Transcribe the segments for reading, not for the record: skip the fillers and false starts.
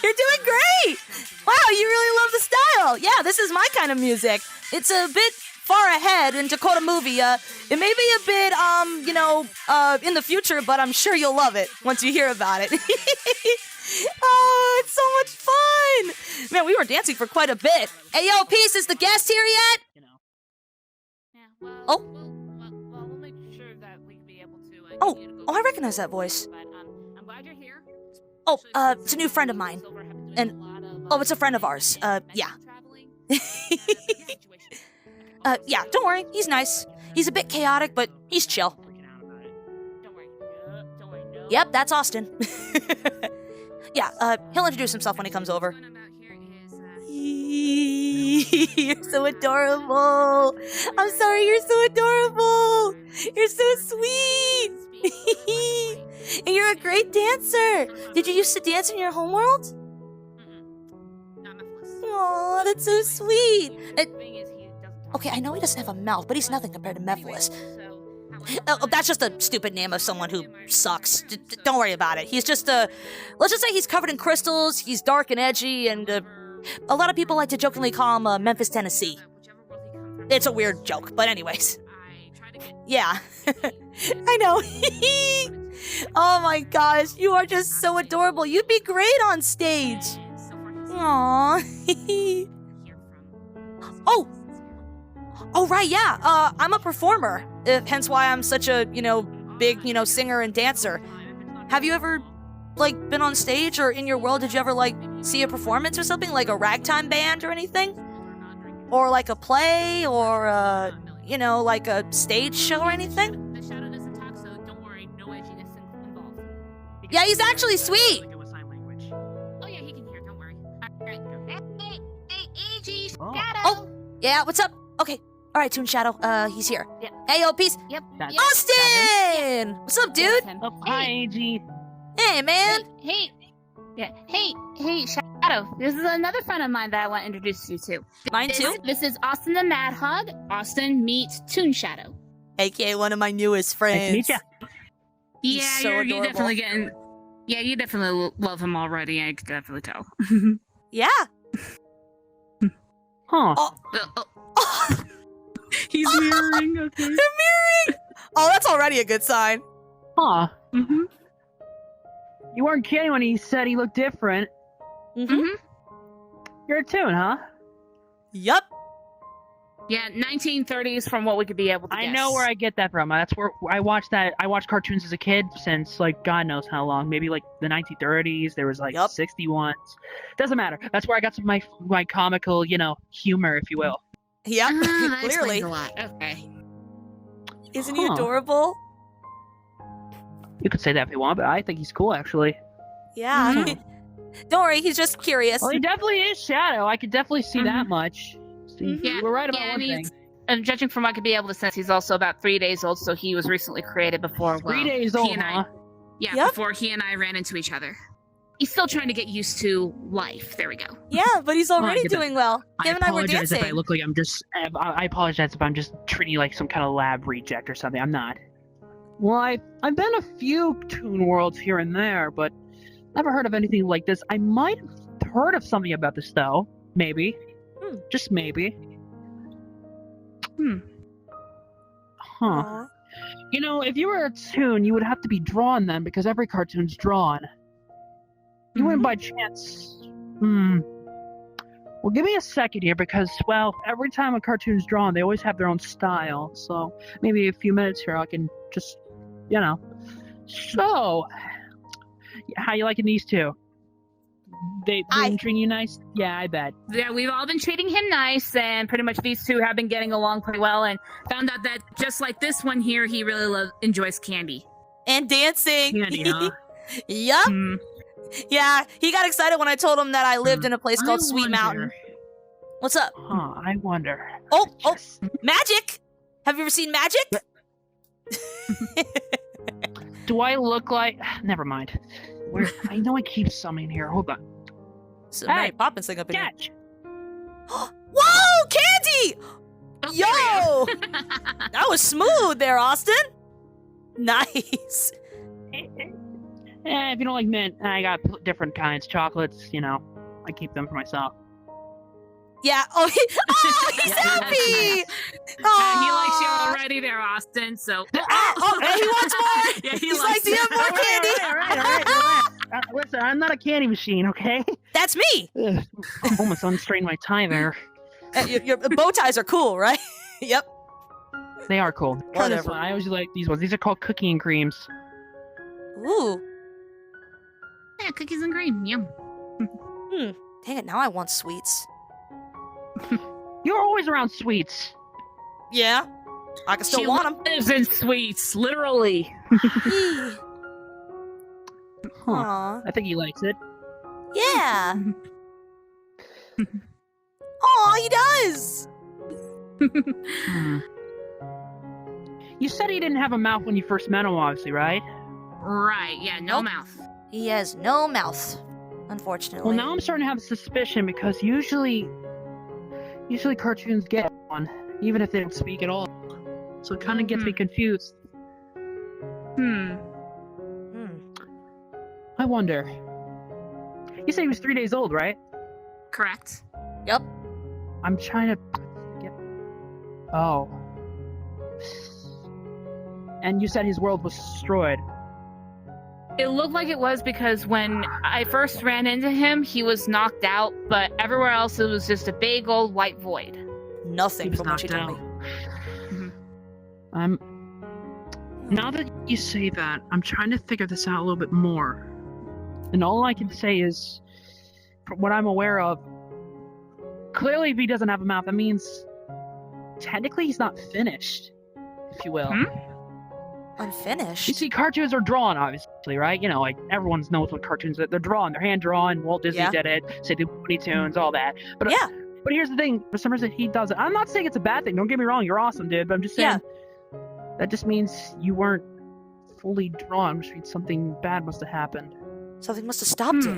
You're doing great! Wow, you really love the style! Yeah, this is my kind of music. It's a bit far ahead in Dakota movie. It may be a bit, in the future, but I'm sure you'll love it once you hear about it. Oh, it's so much fun! Man, we were dancing for quite a bit. Hey, yo, Peace, is the guest here yet? We'll make sure that we can be able to. Oh, I recognize that voice. But I'm glad you're here. Oh, it's a new friend of mine. And, it's a friend of ours. Yeah. Yeah, don't worry, he's nice. He's a bit chaotic, but he's chill. Yep, that's Austin. Yeah, he'll introduce himself when he comes over. You're so adorable. I'm sorry, you're so adorable. You're so sweet. And you're a great dancer. Did you used to dance in your homeworld? Aw, that's so sweet. Okay, I know he doesn't have a mouth, but he's nothing compared to Mephiles. Oh, that's just a stupid name of someone who sucks. Don't worry about it. He's just let's just say he's covered in crystals, he's dark and edgy, and a lot of people like to jokingly call him Memphis, Tennessee. It's a weird joke, but anyways. Yeah. I know. Oh my gosh, you are just so adorable. You'd be great on stage. Aww. Oh, right, yeah. I'm a performer. Hence why I'm such a, big, singer and dancer. Have you ever, been on stage or in your world? Did you ever, see a performance or something? Like a ragtime band or anything? Or like a play or, like a stage show or anything? The shadow doesn't talk, so don't worry. No edginess involved. Yeah, he's actually sweet. Oh, yeah, he can hear. Don't worry. Hey, AG, Oh. Shadow. Oh, yeah, what's up? Okay. All right, Toon Shadow, he's here. Yep. Hey, yo, Peace. Yep. That's- yep. Austin! What's up, dude? Oh, hi, AG. Hey, man. Hey. Yeah. Hey, Shadow. This is another friend of mine that I want to introduce you to. Mine too? This is Austin the Madhog. Austin meets Toon Shadow. AKA one of my newest Nice friends. to meet ya. He's Yeah, so you're adorable. definitely getting. Yeah, you definitely love him already. I could definitely tell. Yeah. Huh. Oh. He's mirroring, okay. They're mirroring! Oh, that's already a good sign. Huh. Mm-hmm. You weren't kidding when he said he looked different. Mm-hmm. You're a Toon, huh? Yup. Yeah, 1930s from what we could be able to I guess. know where I get that from. That's where I watched that. I watched cartoons as a kid since, God knows how long. Maybe, the 1930s. There was, Yup. 60 ones. Doesn't matter. That's where I got some of my comical, humor, if you will. Yep. That Clearly. explains a lot. Okay. Isn't he Huh. adorable? You could say that if you want, but I think he's cool, actually. Yeah. Mhm. Don't worry, he's just curious. Well, he definitely is Shadow. I could definitely see that much. See, Mhm. Yeah, you were right about yeah, one and thing. And judging from what I could be able to sense, he's also about 3 days old, so he was recently created before. 3 days old, and huh? Yeah, Yep. before he and I ran into each other. He's still trying to get used to life. There we go. Yeah, but he's already get that. doing well. Him and I were apologize dancing. if I look like I'm just. I apologize if I'm just treating you like some kind of lab reject or something. I'm not. Well, I've been a few Toon Worlds here and there, but never heard of anything like this. I might have heard of something about this though. Maybe. Just maybe. Huh. Aw. If you were a Toon, you would have to be drawn then, because every cartoon's drawn. You wouldn't by chance. Well, give me a second here, because, every time a cartoon's drawn, they always have their own style. So, maybe a few minutes here, I can just, So, how you liking these two? They been treating you nice? Yeah, I bet. Yeah, we've all been treating him nice, and pretty much these two have been getting along pretty well, and found out that just like this one here, he really enjoys candy. And dancing. Candy, huh? Yup. Hmm. Yeah, he got excited when I told him that I lived in a place called I Sweet wonder. Mountain. What's up? Huh, I wonder. Oh, Magic! Have you ever seen Magic? Do I look like... Never mind. I know I keep summoning here. Hold on. So Hey, Mary Poppins thing up in here. Catch! Whoa, Candy! Oh, Yo! there we go. That was smooth there, Austin. Nice. If you don't like mint, I got different kinds. Chocolates, I keep them for myself. Yeah. Oh, he's happy. He likes you already there, Austin. So. He wants more. Yeah, he's like, do you have more candy? All right. Listen, I'm not a candy machine, okay? That's me. Ugh, almost unstrained my tie there. Your bow ties are cool, right? Yep. They are cool. Try this Whatever. one. I always like these ones. These are called cookie and creams. Ooh. Yeah, cookies and cream. Yum. Dang it, now I want sweets. You're always around sweets. Yeah. I can still want them. Lives in sweets, literally. Aw. I think he likes it. Yeah. Aw, he does. You said he didn't have a mouth when you first met him, obviously, right? Right. Yeah. No Nope. mouth. He has no mouth, unfortunately. Well, now I'm starting to have a suspicion because usually cartoons get one, even if they don't speak at all. So it kind of gets me confused. I wonder. You said he was 3 days old, right? Correct. Yep. I'm trying to get. Oh. And you said his world was destroyed. It looked like it was because when I first ran into him, he was knocked out, but everywhere else it was just a big old white void. He Nothing was from what you knocked told me. out. Now that you say that, I'm trying to figure this out a little bit more. And all I can say is, from what I'm aware of, clearly if he doesn't have a mouth, that means technically he's not finished, if you will. Unfinished? You see, cartoons are drawn, obviously, right? Like everyone knows what cartoons are. They're drawn. They're hand drawn. Walt Disney Yeah. did it. Say the Looney Tunes, all that. But Yeah. But here's the thing: for some reason, he does it. I'm not saying it's a bad thing. Don't get me wrong. You're awesome, dude. But I'm just saying that just means you weren't fully drawn, which means something bad must have happened. Something must have stopped it.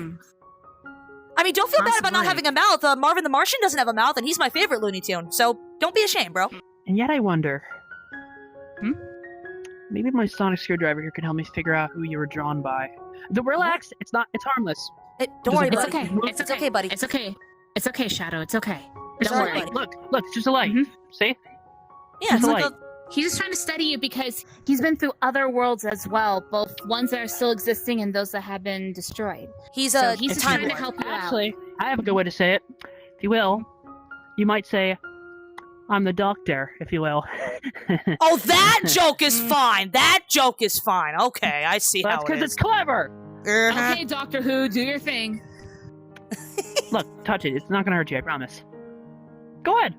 I mean, don't feel bad about not Possibly. having a mouth. Marvin the Martian doesn't have a mouth, and he's my favorite Looney Tune. So don't be ashamed, bro. And yet, I wonder. Maybe my sonic screwdriver here can help me figure out who you were drawn by. Relax. It's not. It's harmless. Don't worry, It's buddy. okay. It's okay, buddy. It's okay. It's okay, Shadow. It's okay. It's Don't all worry. right, Look. It's just a light. See? Yeah, it's Just like light. He's just trying to study you because he's been through other worlds as well, both ones that are still existing and those that have been destroyed. he's So a he's just time trying to lord. help you out. Actually, I have a good way to say it. If you will, you might say, "I'm the doctor," if you will. Oh, that joke is fine. That joke is fine. Okay, I see That's how it because is. it's clever. Uh-huh. Okay, Doctor Who, do your thing. Look, touch it. It's not gonna hurt you. I promise. Go ahead.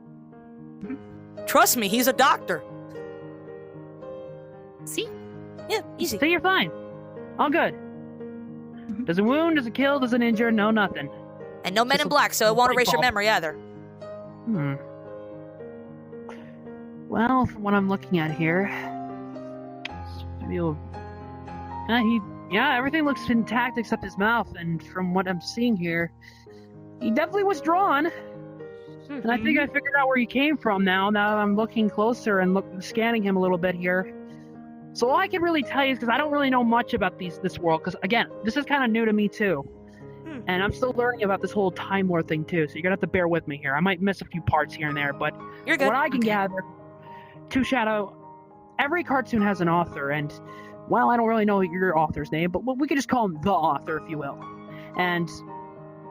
Trust me, he's a doctor. See? Yeah, easy. So you're fine. All good. Doesn't wound, doesn't kill, doesn't injure, no nothing. And no Men in Black, so it won't erase your memory either. Well, from what I'm looking at here, everything looks intact except his mouth. And from what I'm seeing here, he definitely was drawn. And I think I figured out where he came from now. Now that I'm looking closer and scanning him a little bit here. So all I can really tell you is because I don't really know much about this world. Because again, this is kind of new to me too. And I'm still learning about this whole Time War thing too. So you're gonna have to bear with me here. I might miss a few parts here and there, but You're good. what I can gather, Toon Shadow, every cartoon has an author, and well, I don't really know your author's name, but we could just call him the author, if you will. And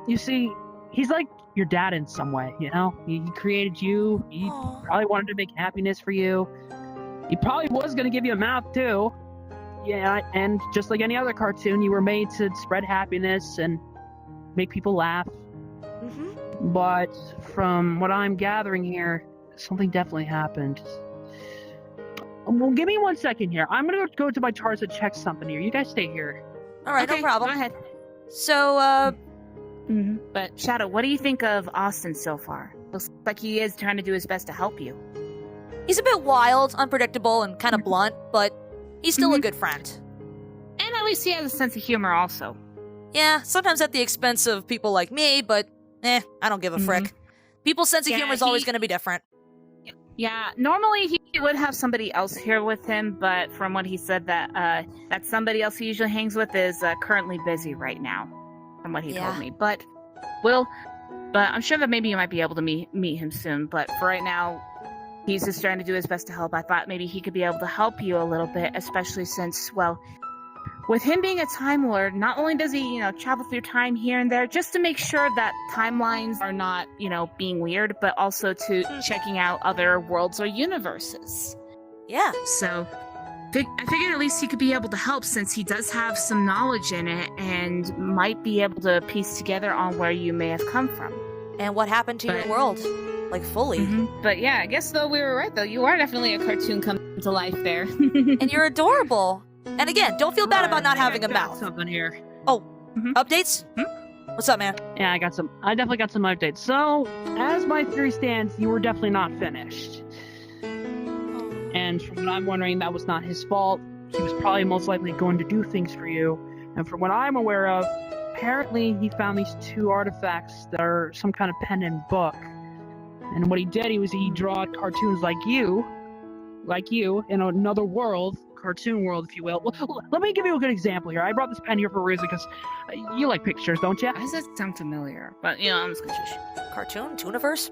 you see, he's like your dad in some way, He created you. He Aw. probably wanted to make happiness for you. He probably was going to give you a mouth, too. Yeah, and just like any other cartoon, you were made to spread happiness and make people laugh. But from what I'm gathering here, something definitely happened. Well, give me 1 second here. I'm going to go to my charts and check something here. You guys stay here. All right, Okay, no problem. Go ahead. So, But Shadow, what do you think of Austin so far? Looks like he is trying to do his best to help you. he's a bit wild, unpredictable, and kind of blunt, but he's still a good friend. And at least he has a sense of humor also. Yeah, sometimes at the expense of people like me, but I don't give a frick. People's sense of Yeah, humor is always he- going to be different. Yeah, normally he would have somebody else here with him, but from what he said, that somebody else he usually hangs with is currently busy right now, from what he told me. But I'm sure that maybe you might be able to meet him soon. But for right now, he's just trying to do his best to help. I thought maybe he could be able to help you a little bit, especially since, well, with him being a Time Lord, not only does he, travel through time here and there just to make sure that timelines are not, being weird, but also to checking out other worlds or universes. Yeah. So I figured at least he could be able to help since he does have some knowledge in it and might be able to piece together on where you may have come from. And what happened to your world. Like, fully. Mm-hmm. But yeah, I guess, though, we were right, though. You are definitely a cartoon come to life there. And you're adorable. And again, don't feel bad about not having a mouth. Something here. Oh, updates? What's up, man? Yeah, I definitely got some updates. So, as my theory stands, you were definitely not finished. And from what I'm wondering, that was not his fault. He was probably most likely going to do things for you. And from what I'm aware of, apparently he found these 2 artifacts that are some kind of pen and book. And what he did, he draw cartoons like you, in another world, cartoon world, if you will. Let me give you a good example here. I brought this pen here for a reason, because you like pictures, don't you? Why does that sound familiar? But, I'm just gonna shush. Cartoon? Tooniverse?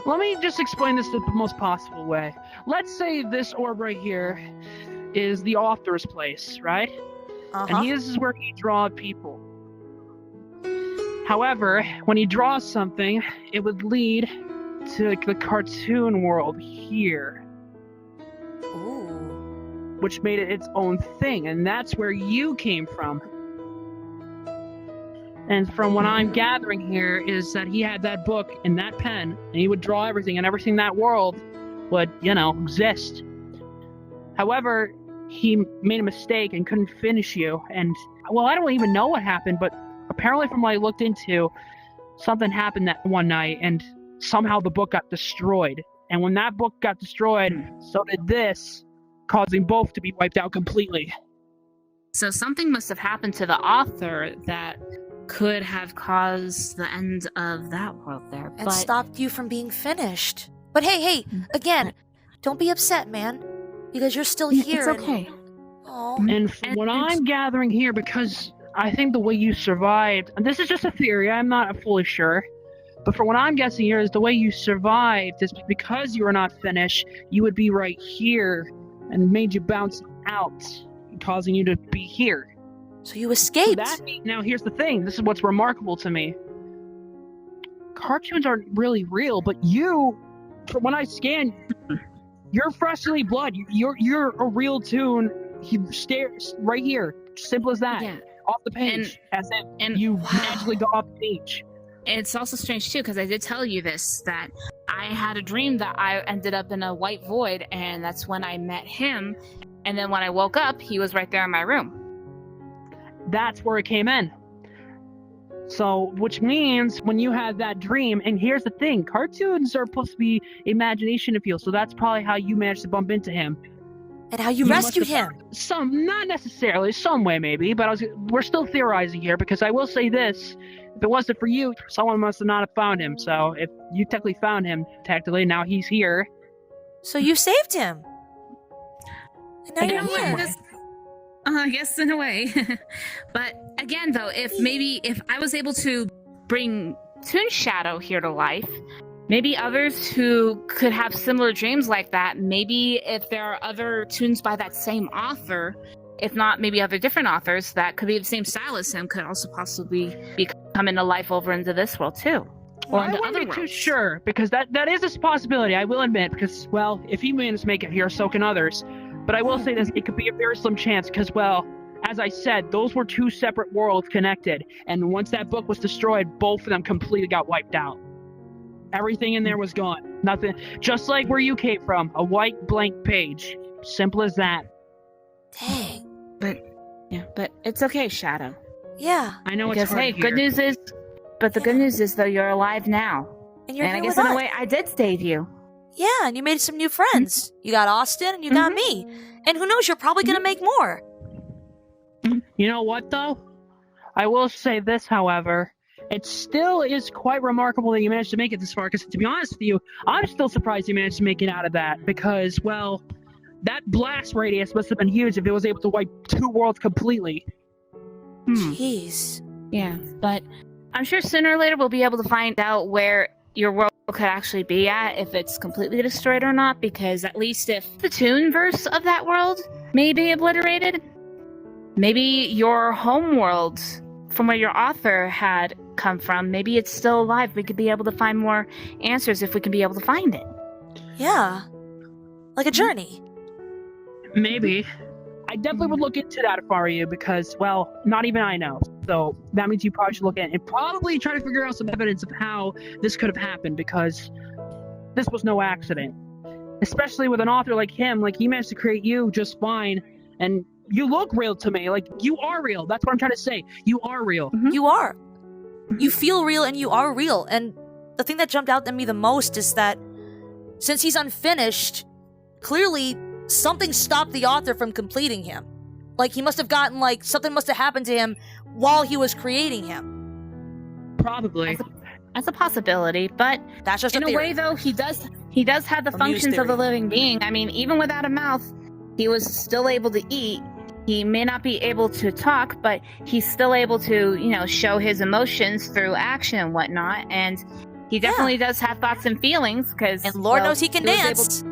Let me just explain this the most possible way. Let's say this orb right here is the author's place, right? And this is where he draws people. However, when he draws something, it would lead to the cartoon world here. Ooh. Which made it its own thing, and that's where you came from. And from what I'm gathering here is that he had that book and that pen, and he would draw everything, and everything in that world would, exist. However, he made a mistake and couldn't finish you, and, well, I don't even know what happened, but apparently from what I looked into, something happened that one night, and somehow the book got destroyed. And when that book got destroyed, so did this, causing both to be wiped out completely. So something must have happened to the author that could have caused the end of that world there. And stopped you from being finished. But hey, again, don't be upset, man. Because you're still here. It's okay. And from what I'm gathering here, because I think the way you survived, and this is just a theory, I'm not fully sure, but from what I'm guessing here is the way you survived is because you were not finished, you would be right here and made you bounce out, causing you to be here. So you escaped. Now here's the thing, this is what's remarkable to me. Cartoons aren't really real, but you, from when I scan, you're freshly blood. You're a real Toon. He stares right here. Simple as that. Yeah. Off the page. And you magically got off the page. It's also strange too, because I did tell you this, that I had a dream that I ended up in a white void, and that's when I met him. And then when I woke up, he was right there in my room. That's where it came in. So, which means when you had that dream, and here's the thing, cartoons are supposed to be imagination appeal, so that's probably how you managed to bump into him. And how you rescued him. Not necessarily, some way maybe, but we're still theorizing here, because I will say this, if it wasn't for you, someone must have not have found him, so if you technically found him, now he's here. So you saved him. And now you're here. I guess in a way. But again, though, if I was able to bring Toon Shadow here to life, maybe others who could have similar dreams like that, maybe if there are other tunes by that same author, if not maybe other different authors that could be the same style as him, could also possibly be coming to life over into this world too. Or into other worlds. I wouldn't be too sure, because that is a possibility, I will admit, because, well, if he managed to make it here, so can others. But I will say this, it could be a very slim chance, because, well, as I said, those were 2 separate worlds connected, and once that book was destroyed, both of them completely got wiped out. Everything in there was gone. Nothing. Just like where you came from, a white blank page. Simple as that. Dang. But it's okay, Shadow. Yeah. I know because, it's hard good news is, the good news is, though, you're alive now. And you're here I guess with in us. a way, I did save you. Yeah, and you made some new friends. You got Austin, and you got me. And who knows, you're probably going to make more. You know what, though? I will say this, however. it still is quite remarkable that you managed to make it this far, because to be honest with you, I'm still surprised you managed to make it out of that, because, well, that blast radius must have been huge if it was able to wipe 2 worlds completely. Jeez. Yeah, but I'm sure sooner or later we'll be able to find out where your world could actually be at, if it's completely destroyed or not, because at least if the Toonverse of that world may be obliterated, maybe your home world from where your author had come from, maybe it's still alive. We could be able to find more answers if we can be able to find it. Yeah. Like a journey. Maybe. I definitely would look into that if I were you, because, well, not even I know. So that means you probably should look at it and probably try to figure out some evidence of how this could have happened, because this was no accident. Especially with an author like him, like, he managed to create you just fine, and you look real to me. Like, you are real. That's what I'm trying to say. You are real. You are. You feel real and you are real. And the thing that jumped out at me the most is that since he's unfinished, clearly something stopped the author from completing him. Like, he must have gotten, like, something must have happened to him while he was creating him. Probably. That's a possibility, but That's just in a a theory. way, though, he does have the Amused functions of a theory. living being. I mean, even without a mouth, he was still able to eat. He may not be able to talk, but he's still able to, show his emotions through action and whatnot. And he definitely does have thoughts and feelings, because And Lord knows he can was able dance.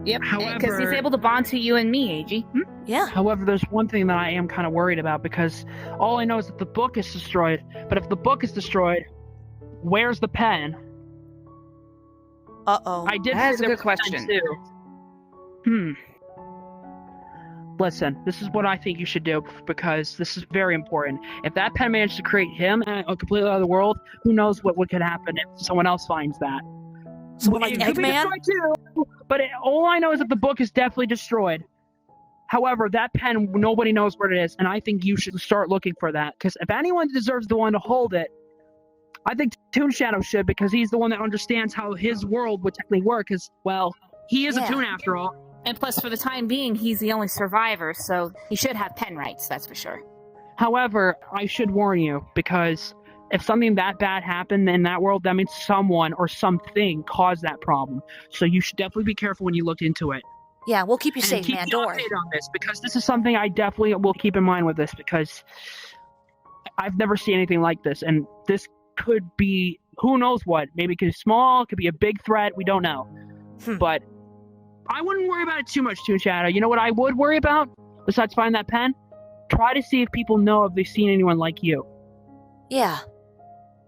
Yep, because However- he's able to bond to you and me, AG. Yeah. However, there's one thing that I am kind of worried about, because all I know is that the book is destroyed. But if the book is destroyed, where's the pen? Uh-oh. I did. That is say a there good was a pen, question. too. Listen, this is what I think you should do, because this is very important. If that pen managed to create him in a completely other world, who knows what could happen if someone else finds that. Someone like It could be Eggman? destroyed too, but all I know is that the book is definitely destroyed. However, that pen, nobody knows where it is, and I think you should start looking for that, because if anyone deserves the one to hold it, I think Toon Shadow should, because he's the one that understands how his world would technically work, because, well, he is Yeah. a Toon after all. And plus, for the time being, he's the only survivor, so he should have pen rights, that's for sure. However, I should warn you, because if something that bad happened in that world, that means someone or something caused that problem. So you should definitely be careful when you look into it. Yeah, we'll keep you And safe, keep man. me Don't worry. updated on this, because this is something I definitely will keep in mind with this, because I've never seen anything like this, and this could be, who knows what. Maybe it could be small, it could be a big threat, we don't know. But I wouldn't worry about it too much, Toon Shadow. You know what I would worry about, besides finding that pen? Try to see if people know if they've seen anyone like you. Yeah.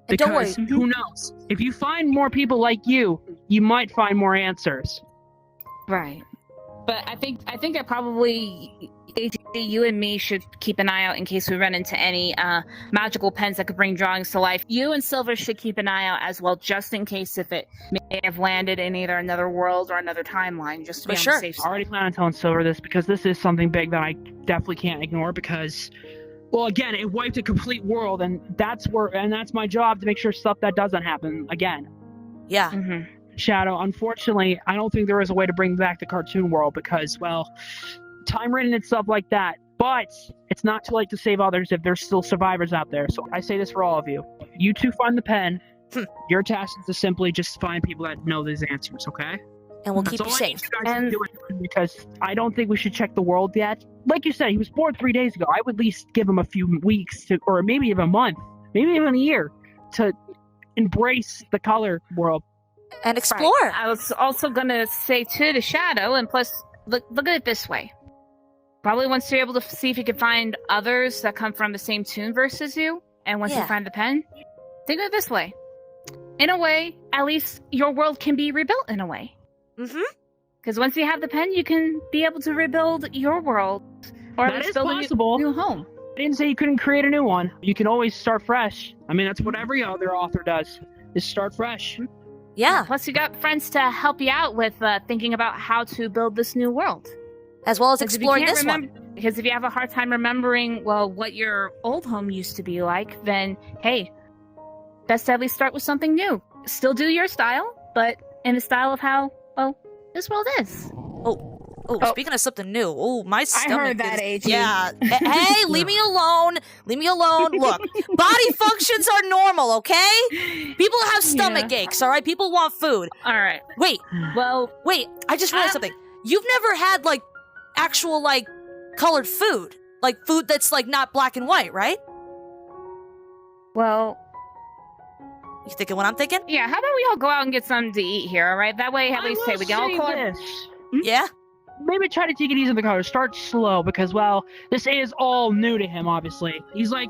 And don't worry. Because who knows? If you find more people like you might find more answers. Right. But I think that probably you and me should keep an eye out in case we run into any magical pens that could bring drawings to life. You and Silver should keep an eye out as well, just in case if it may have landed in either another world or another timeline, just to be For on sure. the safe I side. already plan on telling Silver this, because this is something big that I definitely can't ignore, because, well, again, it wiped a complete world, and that's my job, to make sure stuff that doesn't happen again. Yeah. Mm-hmm. Shadow, unfortunately, I don't think there is a way to bring back the cartoon world, because, well, time written and stuff like that. But it's not too late to save others if there's still survivors out there. So I say this for all of you. You two find the pen. Your task is to simply just find people that know these answers, okay? And we'll That's keep you all I need safe. you guys to do, because I don't think we should check the world yet. Like you said, he was born 3 days ago. I would at least give him a few weeks to, or maybe even a month, maybe even a year, to embrace the color world. And explore. Right. I was also gonna say too to Shadow, and plus, look at it this way. Probably once you're able to see if you can find others that come from the same Toonverse as you, and once you Yeah. find the pen, think of it this way. In a way, at least your world can be rebuilt in a way. Mm-hmm. Because once you have the pen, you can be able to rebuild your world, or at That least is build possible. a new home. I didn't say you couldn't create a new one. You can always start fresh. I mean, that's what every other author does, is start fresh. Yeah. Plus, you got friends to help you out with thinking about how to build this new world. As well as 'Cause if you exploring can't this one. Because if you have a hard time remembering, well, what your old home used to be like, then, hey, best to at least start with something new. Still do your style, but in the style of how, well, this world is. Oh, Oh, speaking of something new. Oh, my stomach. I heard that, AG. Yeah. Hey, leave me alone. Leave me alone. Look, body functions are normal, okay? People have stomach aches, all right? People want food. All right. Wait, Well, I just realized something. You've never had, like, actual, like, colored food. Like, food that's, like, not black and white, right? well, You thinking what I'm thinking? yeah. How about we all go out and get something to eat here? All right. That way, at least, I we can all will call say it. this. Yeah? Maybe try to take it easy in the car. Start slow because, well, this is all new to him. Obviously, he's like,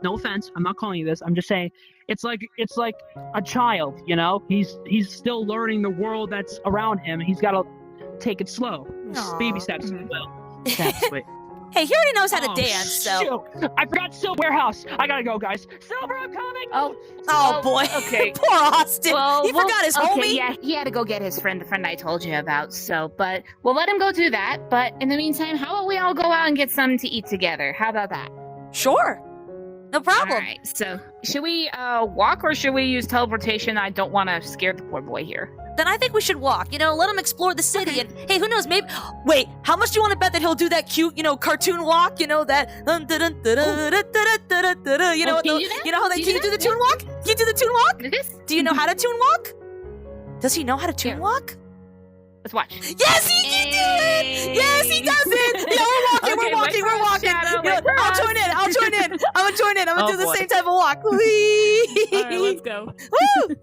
no offense, I'm not calling you this. I'm just saying, it's like a child. You know, he's still learning the world that's around him. He's got to take it slow, Aw. baby steps. Mhm. Well, steps. Wait. Hey, he already knows how to Oh, dance, so. shoot. I forgot Silver Warehouse. I gotta go, guys. Silver, I'm coming. Oh, Oh, boy. Okay. Poor Austin. He forgot his okay, homie. Yeah, he had to go get his friend, the friend I told you about. So, but we'll let him go do that. But in the meantime, how about we all go out and get something to eat together? How about that? Sure. No problem. All right. So, should we walk or should we use teleportation? I don't want to scare the poor boy here. Then I think we should walk. You know, let him explore the city. And hey, who knows? Maybe. Wait, how much do you want to bet that he'll do that cute, you know, cartoon walk? You know that. You know, Oh, can you do that? you know how that? Can Can you you do do the toon walk? Can you do the toon walk? This? Do you know how to toon walk? Does he know how to toon Here. walk? Let's watch. Yes, he can do it. Yes, he does it. Yeah, we're walking. Okay, We're walking. Shadow, You know, wait for I'll us. join in. I'm gonna join in. I'm gonna Oh, do the boy. same type of walk. Whee! All right, let's go. Woo!